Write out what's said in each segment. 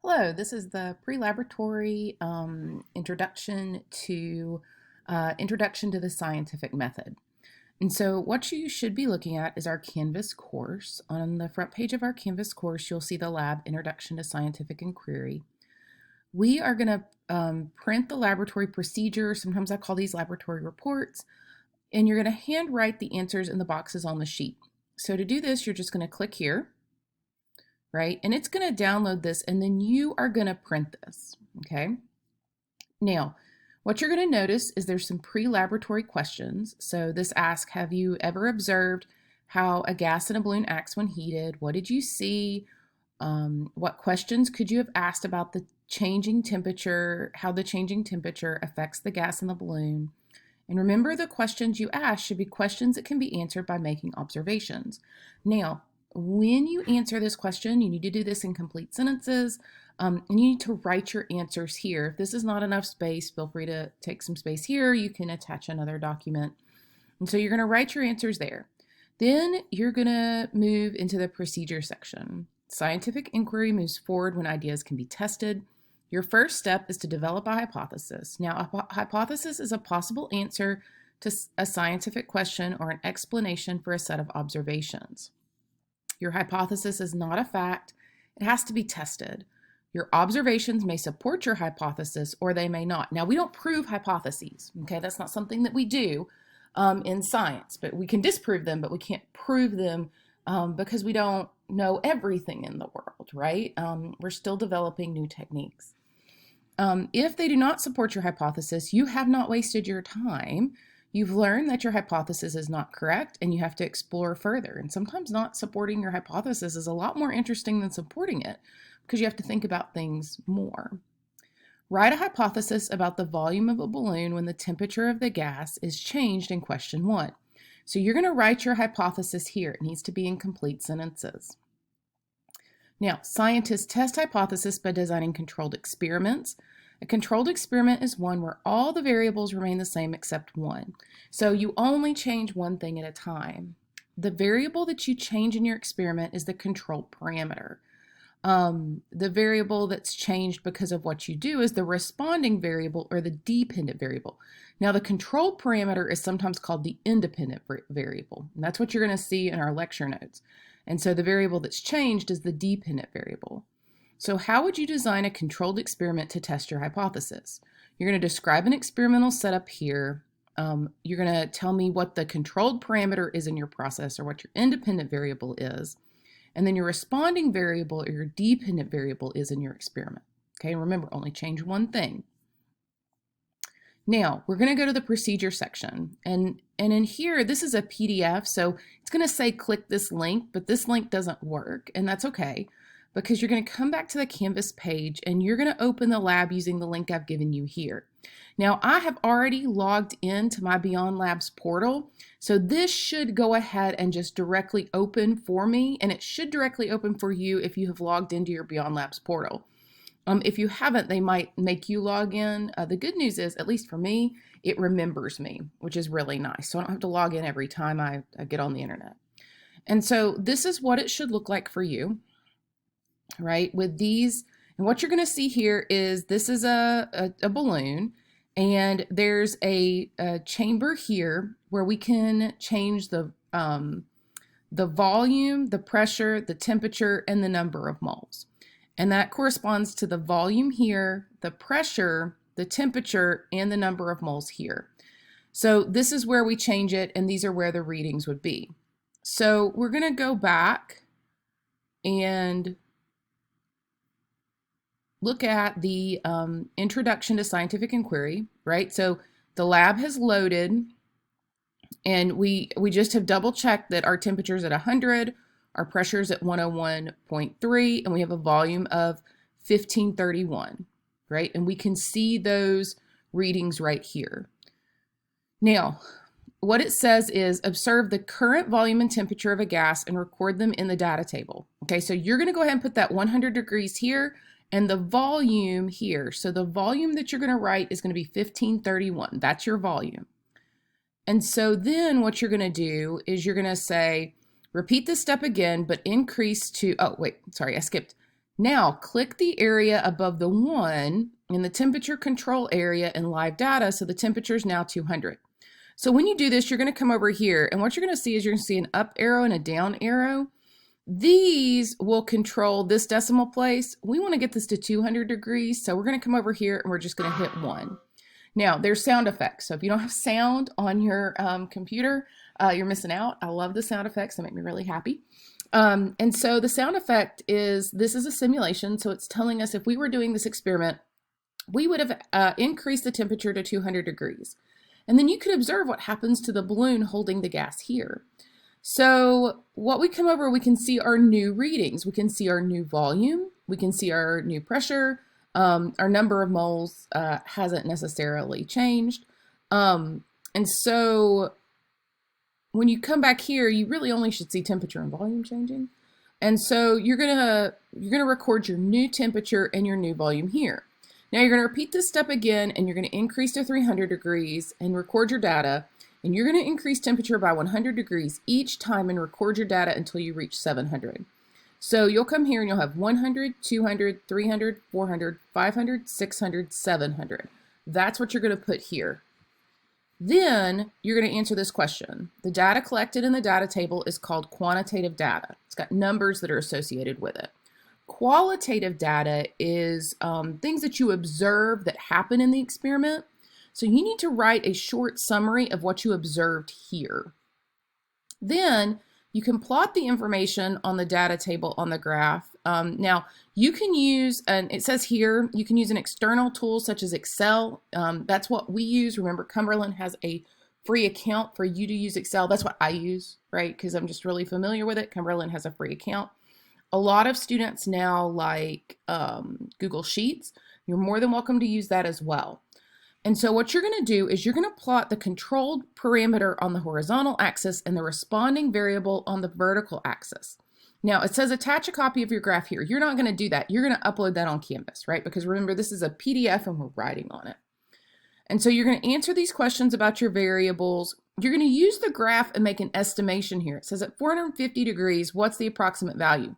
Hello, this is the pre-laboratory introduction to the scientific method. And so what you should be looking at is our Canvas course. On the front page of our Canvas course, you'll see the lab Introduction to Scientific Inquiry. We are going to print the laboratory procedure. Sometimes I call these laboratory reports. And you're going to handwrite the answers in the boxes on the sheet. So to do this, you're just going to click here, right? And it's going to download this, and then you are going to print this, okay? Now, what you're going to notice is there's some pre-laboratory questions. So this asks, have you ever observed how a gas in a balloon acts when heated? What did you see? What questions could you have asked about the changing temperature, how the changing temperature affects the gas in the balloon? And remember, the questions you ask should be questions that can be answered by making observations. Now, when you answer this question, you need to do this in complete sentences, and you need to write your answers here. If this is not enough space, feel free to take some space here. You can attach another document. And so you're going to write your answers there. Then you're going to move into the procedure section. Scientific inquiry moves forward when ideas can be tested. Your first step is to develop a hypothesis. Now, a hypothesis is a possible answer to a scientific question or an explanation for a set of observations. Your hypothesis is not a fact. It has to be tested. Your observations may support your hypothesis or they may not. Now, we don't prove hypotheses, okay? That's not something that we do in science, but we can disprove them, but we can't prove them because we don't know everything in the world, right? We're still developing new techniques. If they do not support your hypothesis, you have not wasted your time. You've learned that your hypothesis is not correct and you have to explore further. And sometimes not supporting your hypothesis is a lot more interesting than supporting it because you have to think about things more. Write a hypothesis about the volume of a balloon when the temperature of the gas is changed in question 1. So you're going to write your hypothesis here. It needs to be in complete sentences. Now, scientists test hypotheses by designing controlled experiments. A controlled experiment is one where all the variables remain the same except one. So you only change one thing at a time. The variable that you change in your experiment is the control parameter. The variable that's changed because of what you do is the responding variable or the dependent variable. Now, the control parameter is sometimes called the independent variable, and that's what you're going to see in our lecture notes. And so the variable that's changed is the dependent variable. So how would you design a controlled experiment to test your hypothesis? You're going to describe an experimental setup here. You're going to tell me what the controlled parameter is in your process or what your independent variable is. And then your responding variable or your dependent variable is in your experiment. Okay, remember, only change one thing. Now, we're going to go to the procedure section. And in here, this is a PDF, so it's going to say click this link, but this link doesn't work, and that's okay, because you're going to come back to the Canvas page and you're going to open the lab using the link I've given you here. Now, I have already logged into my Beyond Labs portal, so this should go ahead and just directly open for me, and it should directly open for you if you have logged into your Beyond Labs portal. If you haven't, they might make you log in. The good news is, at least for me, it remembers me, which is really nice. So I don't have to log in every time I get on the internet. And so this is what it should look like for you, right? With these, and what you're going to see here is this is a balloon, and there's a chamber here where we can change the volume, the pressure, the temperature, and the number of moles. And that corresponds to the volume here, the pressure, the temperature, and the number of moles here. So this is where we change it, and these are where the readings would be. So we're going to go back and look at the Introduction to Scientific Inquiry, right? So the lab has loaded, and we just have double checked that our temperature is at 100, our pressure is at 101.3, and we have a volume of 1531, right? And we can see those readings right here. Now, what it says is observe the current volume and temperature of a gas and record them in the data table. Okay, so you're going to go ahead and put that 100 degrees here and the volume here. So the volume that you're going to write is going to be 1531. That's your volume. And so then what you're going to do is you're going to say, repeat this step again, but increase to, oh, wait, sorry, I skipped. Now click the area above the 1 in the temperature control area in live data, so the temperature is now 200. So when you do this, you're going to come over here, and what you're going to see is you're going to see an up arrow and a down arrow. These will control this decimal place. We want to get this to 200 degrees, so we're going to come over here and we're just going to hit 1. Now, there's sound effects, so if you don't have sound on your computer, you're missing out. I love the sound effects. They make me really happy. And so the sound effect is, this is a simulation, so it's telling us if we were doing this experiment, we would have increased the temperature to 200 degrees. And then you can observe what happens to the balloon holding the gas here. So what we come over, we can see our new readings. We can see our new volume. We can see our new pressure. Our number of moles hasn't necessarily changed. And so when you come back here, you really only should see temperature and volume changing. And so you're gonna record your new temperature and your new volume here. Now you're going to repeat this step again, and you're going to increase to 300 degrees and record your data, and you're going to increase temperature by 100 degrees each time and record your data until you reach 700. So you'll come here and you'll have 100, 200, 300, 400, 500, 600, 700. That's what you're going to put here. Then you're going to answer this question. The data collected in the data table is called quantitative data. It's got numbers that are associated with it. Qualitative data is things that you observe that happen in the experiment. So you need to write a short summary of what you observed here. Then you can plot the information on the data table on the graph. Now you can use, and it says here, you can use an external tool such as Excel. That's what we use. Remember, Cumberland has a free account for you to use Excel. That's what I use, right? Because I'm just really familiar with it. Cumberland has a free account. A lot of students now like Google Sheets. You're more than welcome to use that as well. And so what you're going to do is you're going to plot the controlled parameter on the horizontal axis and the responding variable on the vertical axis. Now it says attach a copy of your graph here. You're not going to do that. You're going to upload that on Canvas, right? Because remember, this is a PDF and we're writing on it. And so you're going to answer these questions about your variables. You're going to use the graph and make an estimation here. It says at 450 degrees, what's the approximate value?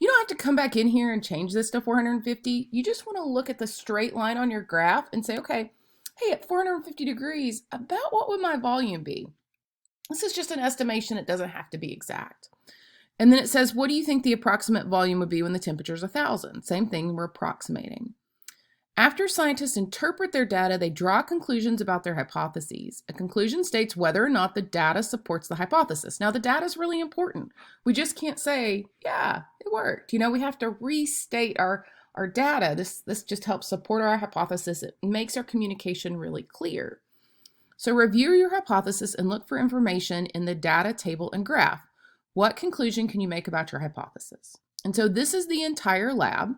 You don't have to come back in here and change this to 450. You just want to look at the straight line on your graph and say, okay, hey, at 450 degrees, about what would my volume be? This is just an estimation. It doesn't have to be exact. And then it says, what do you think the approximate volume would be when the temperature is 1,000? Same thing, we're approximating. After scientists interpret their data, they draw conclusions about their hypotheses. A conclusion states whether or not the data supports the hypothesis. Now, the data is really important. We just can't say, yeah, it worked. You know, we have to restate our data. This just helps support our hypothesis. It makes our communication really clear. So review your hypothesis and look for information in the data table and graph. What conclusion can you make about your hypothesis? And so this is the entire lab.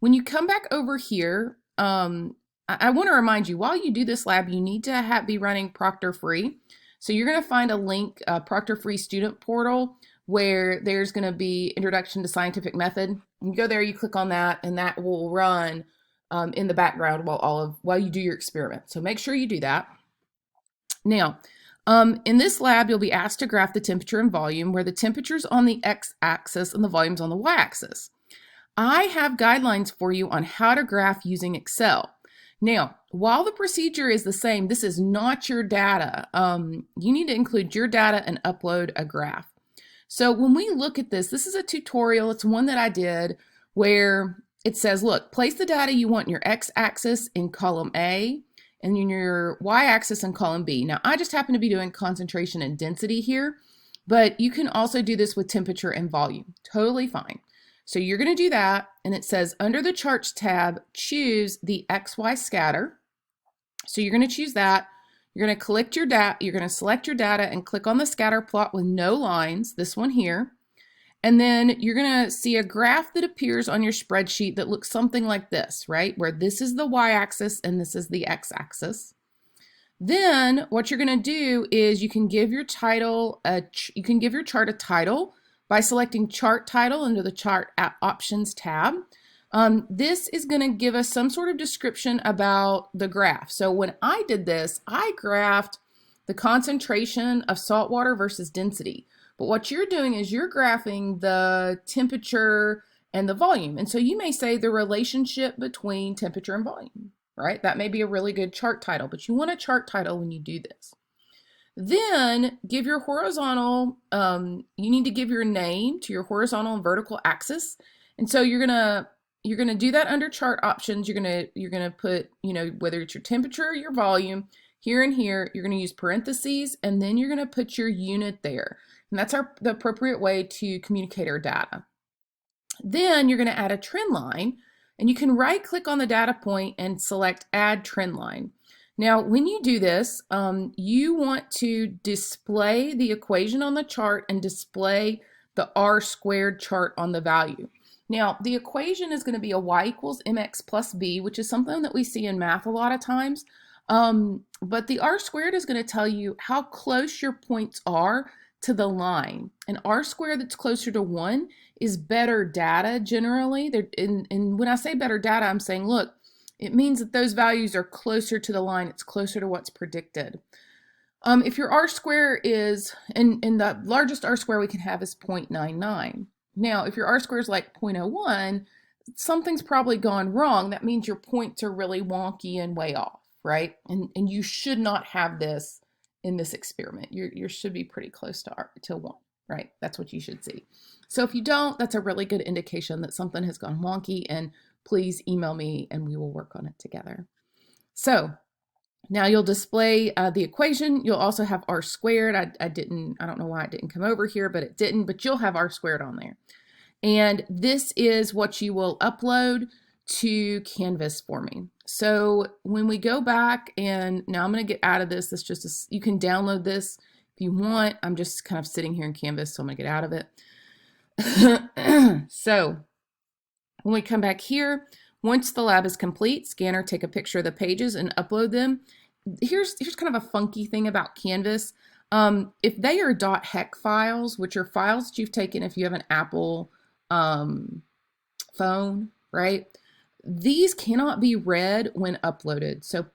When you come back over here, I want to remind you, while you do this lab, you need to be running Proctor Free. So you're going to find a link, Proctor Free Student Portal, where there's going to be Introduction to Scientific Method. You go there, you click on that, and that will run in the background while you do your experiment. So make sure you do that. Now, in this lab, you'll be asked to graph the temperature and volume, where the temperature's on the x-axis and the volume's on the y-axis. I have guidelines for you on how to graph using Excel. Now, while the procedure is the same, this is not your data. You need to include your data and upload a graph. So when we look at this is a tutorial. It's one that I did where it says, look, place the data you want in your x-axis in column A and in your y-axis in column B. Now, I just happen to be doing concentration and density here, but you can also do this with temperature and volume. Totally fine. So you're going to do that, and it says under the Charts tab, choose the XY scatter. So you're going to choose that. You're going to collect your data. You're going to select your data and click on the scatter plot with no lines, this one here. And then you're going to see a graph that appears on your spreadsheet that looks something like this, right? Where this is the y-axis and this is the x-axis. Then what you're going to do is you can give your chart a title by selecting Chart Title under the Chart Options tab. This is going to give us some sort of description about the graph. So when I did this, I graphed the concentration of salt water versus density. But what you're doing is you're graphing the temperature and the volume. And so you may say the relationship between temperature and volume, right? That may be a really good chart title, but you want a chart title when you do this. Then give your horizontal, you need to give your name to your horizontal and vertical axis. And so you're gonna do that under chart options. You're gonna put, whether it's your temperature or your volume, here and here, you're gonna use parentheses, and then you're gonna put your unit there. And that's the appropriate way to communicate our data. Then you're gonna add a trend line, and you can right click on the data point and select add trend line. Now, when you do this, you want to display the equation on the chart and display the R squared chart on the value. Now, the equation is going to be a y equals mx plus b, which is something that we see in math a lot of times. But the R squared is going to tell you how close your points are to the line. An R squared that's closer to 1 is better data generally. And when I say better data, I'm saying, look, it means that those values are closer to the line. It's closer to what's predicted. If your R square is, and the largest R square we can have is 0.99. Now, if your R square is like 0.01, something's probably gone wrong. That means your points are really wonky and way off, right? And you should not have this in this experiment. You should be pretty close to 1, right? That's what you should see. So if you don't, that's a really good indication that something has gone wonky, and please email me and we will work on it together. So now you'll display the equation. You'll also have R squared. I don't know why it didn't come over here, but it didn't, but you'll have R squared on there. And this is what you will upload to Canvas for me. So when we go back, and now I'm going to get out of this. You can download this if you want. I'm just kind of sitting here in Canvas, so I'm going to get out of it. So when we come back here, once the lab is complete, scanner, take a picture of the pages and upload them. Here's kind of a funky thing about Canvas. If they are .hex files, which are files that you've taken if you have an Apple phone, right? These cannot be read when uploaded. So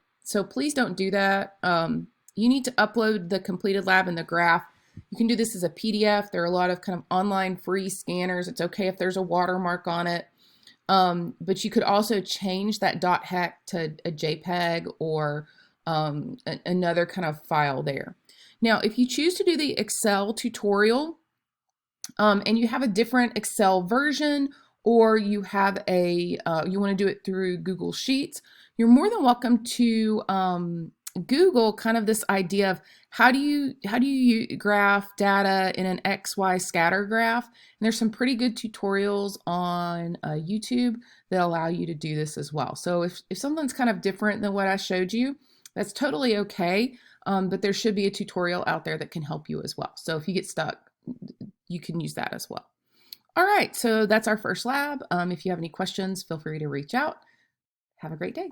please don't do that. You need to upload the completed lab and the graph. You can do this as a PDF. There are a lot of kind of online free scanners. It's okay if there's a watermark on it. But you could also change that .hex to a JPEG or another kind of file there. Now, if you choose to do the Excel tutorial and you have a different Excel version, or you have you want to do it through Google Sheets, you're more than welcome to Google kind of this idea of how do you graph data in an XY scatter graph. And there's some pretty good tutorials on YouTube that allow you to do this as well. So if something's kind of different than what I showed you, that's totally okay. But there should be a tutorial out there that can help you as well. So if you get stuck, you can use that as well. All right, so that's our first lab. If you have any questions, feel free to reach out. Have a great day.